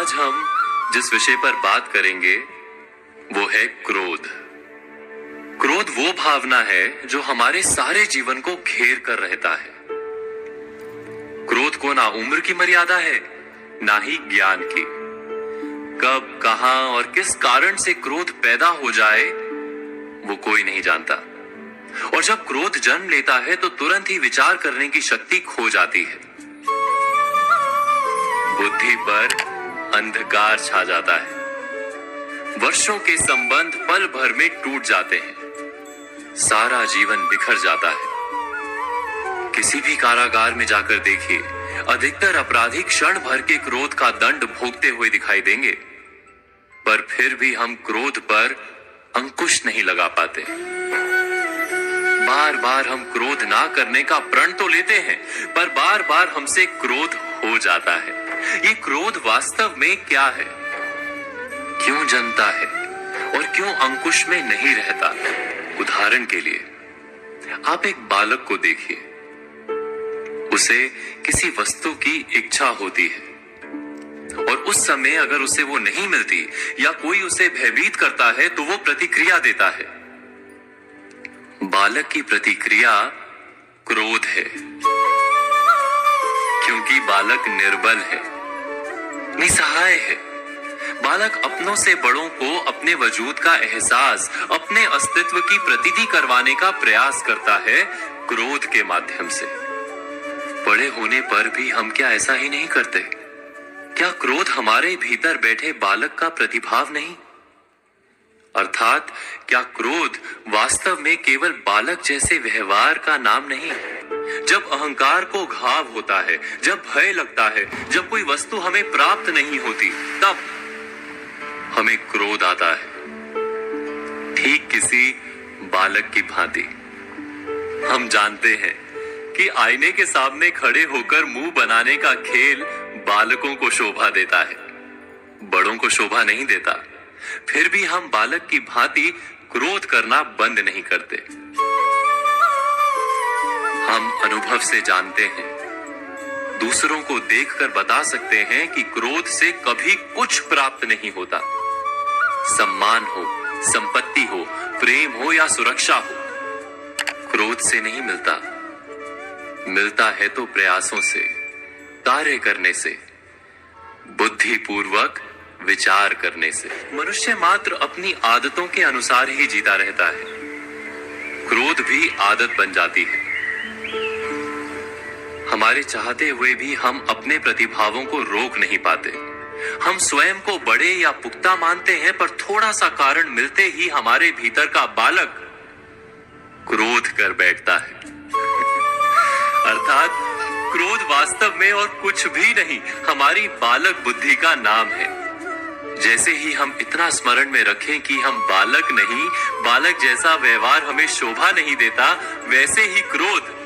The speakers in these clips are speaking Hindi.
आज हम जिस विषय पर बात करेंगे वो है क्रोध। क्रोध वो भावना है जो हमारे सारे जीवन को घेर कर रहता है। क्रोध को ना उम्र की मर्यादा है, ना ही ज्ञान की। कब, कहां और किस कारण से क्रोध पैदा हो जाए वो कोई नहीं जानता। और जब क्रोध जन्म लेता है तो तुरंत ही विचार करने की शक्ति खो जाती है। बुद्धि पर अंधकार छा जाता है। वर्षों के संबंध पल भर में टूट जाते हैं। सारा जीवन बिखर जाता है। किसी भी कारागार में जाकर देखिए, अधिकतर अपराधी क्षण भर के क्रोध का दंड भोगते हुए दिखाई देंगे, पर फिर भी हम क्रोध पर अंकुश नहीं लगा पाते। बार बार हम क्रोध ना करने का प्रण तो लेते हैं, पर बार बार हमसे क्रोध हो जाता है। ये क्रोध वास्तव में क्या है, क्यों जन्मता है और क्यों अंकुश में नहीं रहता? उदाहरण के लिए आप एक बालक को देखिए। उसे किसी वस्तु की इच्छा होती है और उस समय अगर उसे वो नहीं मिलती या कोई उसे भयभीत करता है तो वो प्रतिक्रिया देता है। बालक की प्रतिक्रिया क्रोध है, क्योंकि बालक निर्बल है, निसहाय है। बालक अपनों से बड़ों को अपने वजूद का एहसास, अपने अस्तित्व की प्रतीति करवाने का प्रयास करता है क्रोध के माध्यम से। बड़े होने पर भी हम क्या ऐसा ही नहीं करते? क्या क्रोध हमारे भीतर बैठे बालक का प्रतिभाव नहीं? अर्थात क्या क्रोध वास्तव में केवल बालक जैसे व्यवहार का नाम नहीं? जब अहंकार को घाव होता है, जब भय लगता है, जब कोई वस्तु हमें प्राप्त नहीं होती, तब हमें क्रोध आता है। ठीक किसी बालक की भांति। हम जानते हैं कि आईने के सामने खड़े होकर मुंह बनाने का खेल बालकों को शोभा देता है, बड़ों को शोभा नहीं देता। फिर भी हम बालक की भांति क्रोध करना बंद नहीं करते। हम अनुभव से जानते हैं, दूसरों को देखकर बता सकते हैं कि क्रोध से कभी कुछ प्राप्त नहीं होता। सम्मान हो, संपत्ति हो, प्रेम हो या सुरक्षा हो, क्रोध से नहीं मिलता। मिलता है तो प्रयासों से, कार्य करने से, बुद्धिपूर्वक विचार करने से। मनुष्य मात्र अपनी आदतों के अनुसार ही जीता रहता है। क्रोध भी आदत बन जाती है। हमारे चाहते हुए भी हम अपने प्रतिभावों को रोक नहीं पाते। हम स्वयं को बड़े या पुख्ता मानते हैं, पर थोड़ा सा कारण मिलते ही हमारे भीतर का बालक क्रोध कर बैठता है। अर्थात क्रोध वास्तव में और कुछ भी नहीं, हमारी बालक बुद्धि का नाम है। जैसे ही हम इतना स्मरण में रखें कि हम बालक नहीं, बालक जैसा व्यवहार हमें शोभा नहीं देता, वैसे ही क्रोध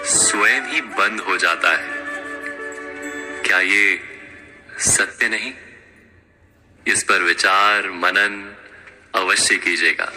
स्वयं ही बंद हो जाता है। क्या ये सत्य नहीं? इस पर विचार मनन अवश्य कीजिएगा।